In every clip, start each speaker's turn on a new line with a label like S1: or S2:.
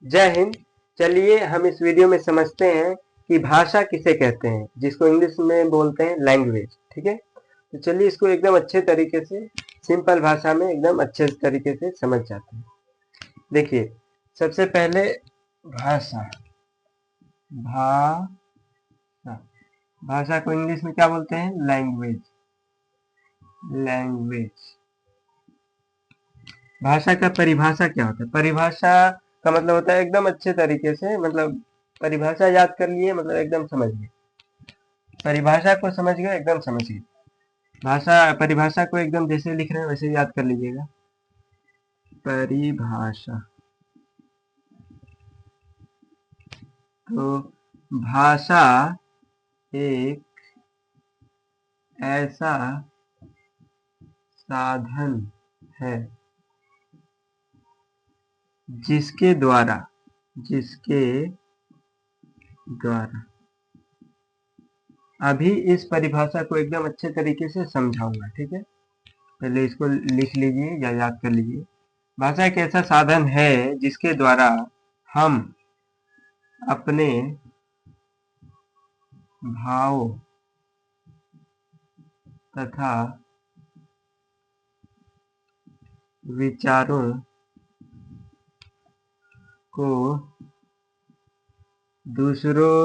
S1: जय हिंद। चलिए हम इस वीडियो में समझते हैं कि भाषा किसे कहते हैं, जिसको इंग्लिश में बोलते हैं लैंग्वेज। ठीक है, तो चलिए इसको एकदम अच्छे तरीके से, सिंपल भाषा में एकदम अच्छे तरीके से समझ जाते हैं। देखिए, सबसे पहले भाषा, भाषा भाषा को इंग्लिश में क्या बोलते हैं? लैंग्वेज। लैंग्वेज भाषा का परिभाषा क्या होता है? परिभाषा का मतलब होता है एकदम अच्छे तरीके से, मतलब परिभाषा याद कर लिए, मतलब एकदम समझ गए। परिभाषा को समझ गए, एकदम समझ गए। परिभाषा को एकदम जैसे लिख रहे हैं वैसे याद कर लीजिएगा। परिभाषा, तो भाषा एक ऐसा साधन है जिसके द्वारा अभी इस परिभाषा को एकदम अच्छे तरीके से समझाऊंगा। ठीक है, पहले इसको लिख लीजिए या याद कर लीजिए। भाषा एक ऐसा साधन है जिसके द्वारा हम अपने भाव तथा विचारों को दूसरों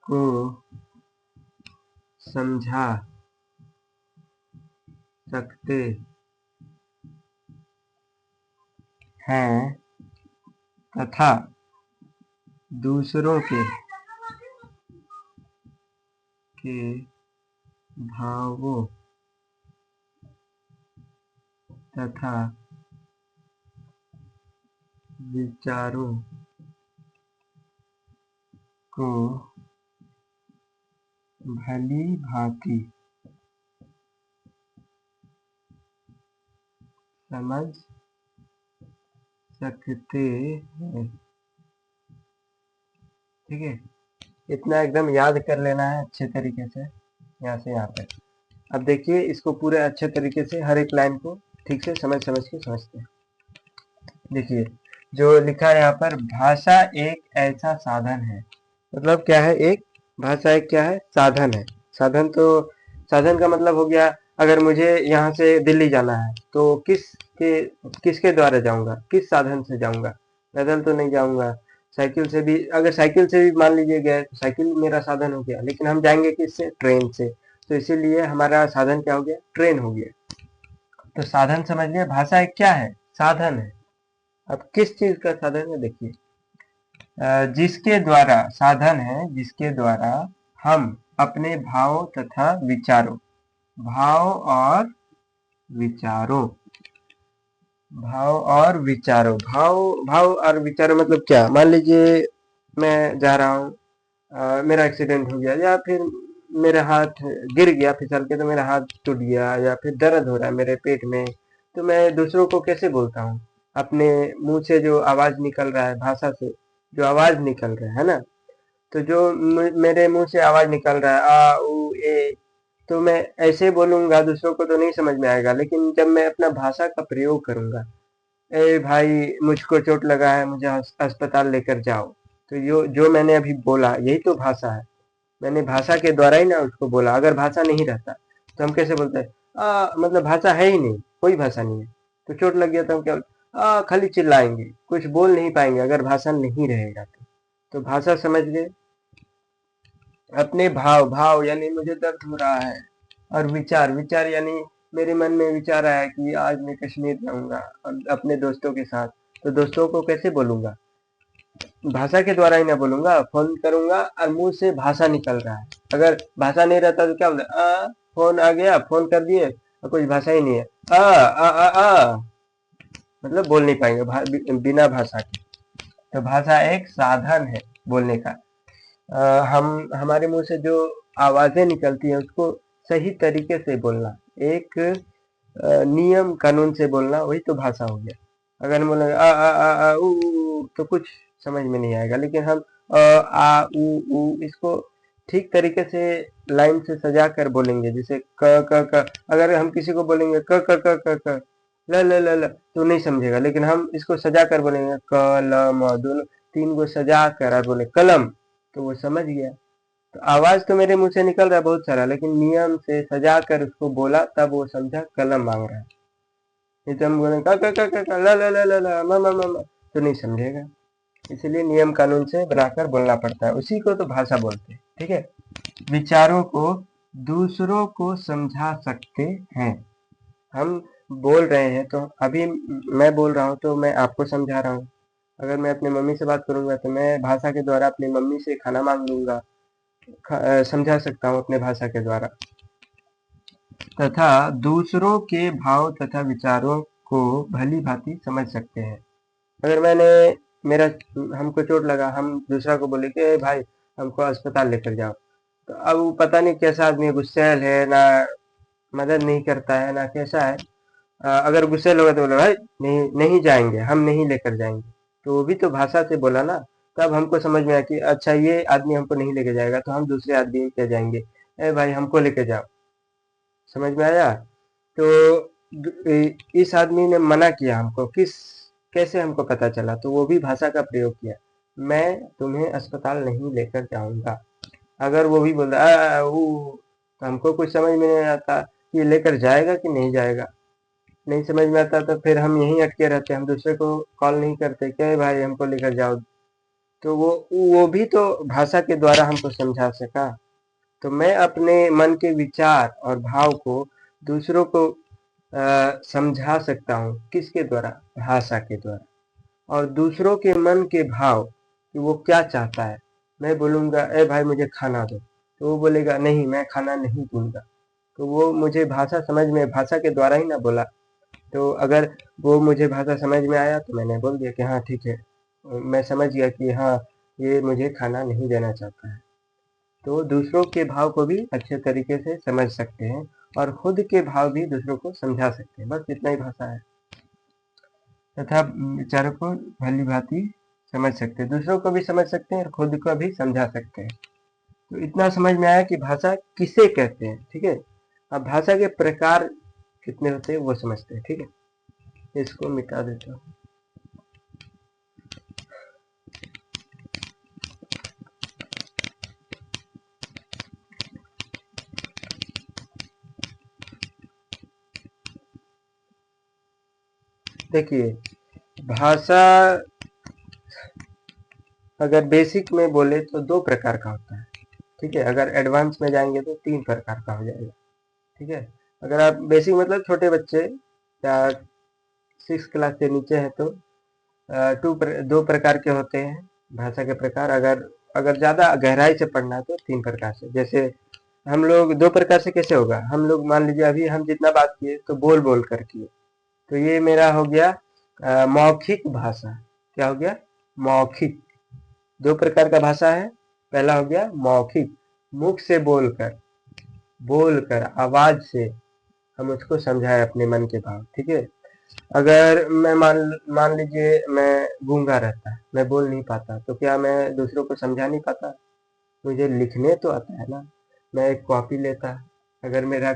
S1: को समझा सकते हैं तथा दूसरों के भावों तथा विचारों को भली भांति समझ सकते हैं। ठीक है, इतना एकदम याद कर लेना है अच्छे तरीके से, यहाँ से यहाँ तक। अब देखिए, इसको पूरे अच्छे तरीके से हर एक लाइन को ठीक से समझ के समझते हैं। देखिए, जो लिखा है यहाँ पर, भाषा एक ऐसा साधन है। मतलब क्या है? भाषा एक क्या है? साधन है। साधन, तो साधन का मतलब हो गया, अगर मुझे यहाँ से दिल्ली जाना है तो किसके द्वारा जाऊंगा? किस साधन से जाऊंगा? पैदल तो नहीं जाऊंगा। साइकिल से भी, अगर साइकिल से भी मान लीजिए गए तो साइकिल मेरा साधन हो गया, लेकिन हम जाएंगे किससे? ट्रेन से। तो इसीलिए हमारा साधन क्या हो गया? ट्रेन हो गया। तो साधन समझ लिया। भाषा एक क्या है? साधन है। अब किस चीज का साधन है? देखिए, जिसके द्वारा, साधन है जिसके द्वारा हम अपने भाव और विचारों भाव और विचारों मतलब क्या? मान लीजिए मैं जा रहा हूँ, मेरा एक्सीडेंट हो गया, या फिर मेरा हाथ गिर गया फिसल के, तो मेरा हाथ टूट गया, या फिर दर्द हो रहा है मेरे पेट में, तो मैं दूसरों को कैसे बोलता हूँ? अपने मुंह से जो आवाज निकल रहा है, भाषा से जो आवाज निकल रहा है ना, तो जो मेरे मुंह से आवाज निकल रहा है, आ उ ए, तो मैं ऐसे बोलूंगा, दूसरों को तो नहीं समझ में आएगा। लेकिन जब मैं अपना भाषा का प्रयोग करूंगा, ए भाई मुझको चोट लगा है, मुझे अस्पताल लेकर जाओ, तो जो जो मैंने अभी बोला यही तो भाषा है। मैंने भाषा के द्वारा ही ना उसको बोला। अगर भाषा नहीं रहता तो हम कैसे बोलते हैं? मतलब भाषा है ही नहीं, कोई भाषा नहीं है। तो चोट लग गया तो हम क्या खाली चिल्लाएंगे, कुछ बोल नहीं पाएंगे अगर भाषा नहीं रहेगा तो भाषा समझ गए। अपने भाव यानी मुझे दर्द हो रहा है, और विचार यानी मेरे मन में विचार आया कि आज मैं कश्मीर जाऊंगा और अपने दोस्तों के साथ, तो दोस्तों को कैसे बोलूंगा? भाषा के द्वारा ही ना बोलूंगा। फोन करूंगा और मुंह से भाषा निकल रहा है। अगर भाषा नहीं रहता तो क्या बोलते? फोन आ गया, फोन कर दिए और कुछ भाषा ही नहीं है। मतलब बोल नहीं पाएंगे बिना भाषा के। तो भाषा एक साधन है बोलने का। हम हमारे मुंह से जो आवाजें निकलती हैं उसको सही तरीके से बोलना, एक नियम कानून से बोलना, वही तो भाषा हो गया। अगर हम बोलेंगे आ उ, तो कुछ समझ में नहीं आएगा। लेकिन हम आ उ इसको ठीक तरीके से लाइन से सजा कर बोलेंगे। जैसे क अगर हम किसी को बोलेंगे क ल ल ल ल तो नहीं समझेगा, लेकिन हम इसको सजा कर बोलेंगे क ल म दोनों तीन को सजा कर और बोले कलम, तो वो समझ गया। तो आवाज तो मेरे मुंह से निकल रहा है बहुत सारा, लेकिन नियम से सजा कर उसको बोला तब वो समझा कलम मांग रहा है। नहीं तो हम बोले क ल ल ल ल ल म तो नहीं समझेगा। इसलिए नियम कानून से बनाकर बोलना पड़ता है, उसी को तो भाषा बोलते हैं। ठीक है, विचारों को दूसरों को समझा सकते हैं। हम बोल रहे हैं तो अभी मैं बोल रहा हूँ तो मैं आपको समझा रहा हूँ। अगर मैं अपनी मम्मी से बात करूंगा तो मैं भाषा के द्वारा अपनी मम्मी से खाना मांग लूंगा, समझा सकता हूँ अपने भाषा के द्वारा। तथा दूसरों के भाव तथा विचारों को भली भांति समझ सकते हैं। अगर मैंने मेरा हमको चोट लगा, हम दूसरा को बोले कि "ए भाई हमको अस्पताल लेकर जाओ", तो अब वो पता नहीं कैसा आदमी है, गुस्सैल है ना, मदद नहीं करता है ना कैसा है। अगर गुस्सैल होगा तो बोले भाई नहीं नहीं जाएंगे, हम नहीं लेकर जाएंगे, तो वो भी तो भाषा से बोला ना। तब हमको समझ में आया कि अच्छा ये आदमी हमको नहीं लेके जाएगा, तो हम दूसरे आदमी पे जाएंगे, ए भाई हमको लेके जाओ। समझ में आया? तो इस आदमी ने मना किया हमको, कैसे हमको पता चला? तो वो भी भाषा का प्रयोग किया, मैं तुम्हें अस्पताल नहीं लेकर जाऊंगा। अगर वो भी बोलता तो हमको कुछ समझ में नहीं आता कि ये लेकर जाएगा कि नहीं जाएगा। नहीं समझ में आता तो फिर हम यहीं अटके रहते, हम दूसरे को कॉल नहीं करते क्या भाई हमको लेकर जाओ। तो वो भी तो भाषा के द्वारा हमको समझा सका। तो मैं अपने मन के विचार और भाव को दूसरों को समझा सकता हूँ, किसके द्वारा? भाषा के द्वारा। और दूसरों के मन के भाव कि वो क्या चाहता है, मैं बोलूँगा ए भाई मुझे खाना दो, तो वो बोलेगा नहीं मैं खाना नहीं दूंगा। तो वो मुझे भाषा समझ में, भाषा के द्वारा ही ना बोला। तो अगर वो मुझे भाषा समझ में आया तो मैंने बोल दिया कि हाँ ठीक है, मैं समझ गया कि हाँ ये मुझे खाना नहीं देना चाहता है। तो दूसरों के भाव को भी अच्छे तरीके से समझ सकते हैं और खुद के भाव भी दूसरों को समझा सकते हैं। बस इतना ही भाषा है। तथा विचारों को भली भांति समझ सकते हैं, दूसरों को भी समझ सकते हैं और खुद को भी समझा सकते हैं। तो इतना समझ में आया कि भाषा किसे कहते हैं। ठीक है, अब भाषा के प्रकार कितने होते हैं वो समझते हैं। ठीक है, इसको मिटा देता हूँ। देखिए, भाषा अगर बेसिक में बोले तो दो प्रकार का होता है। ठीक है, अगर एडवांस में जाएंगे तो तीन प्रकार का हो जाएगा। ठीक है, अगर आप बेसिक मतलब छोटे बच्चे या 6 क्लास से नीचे है तो दो प्रकार के होते हैं भाषा के प्रकार। अगर अगर ज़्यादा गहराई से पढ़ना है तो तीन प्रकार से। जैसे हम लोग दो प्रकार से कैसे होगा, हम लोग मान लीजिए अभी हम जितना बात किए तो बोल बोल कर किए, तो ये मेरा हो गया मौखिक भाषा। क्या हो गया? मौखिक। दो प्रकार का भाषा है, पहला हो गया मौखिक, मुख से बोलकर आवाज से हम उसको समझाए अपने मन के भाव। ठीक है, अगर मैं मान लीजिए मैं गूंगा रहता, मैं बोल नहीं पाता, तो क्या मैं दूसरों को समझा नहीं पाता? मुझे लिखने तो आता है ना। मैं एक कॉपी लेता, अगर मेरा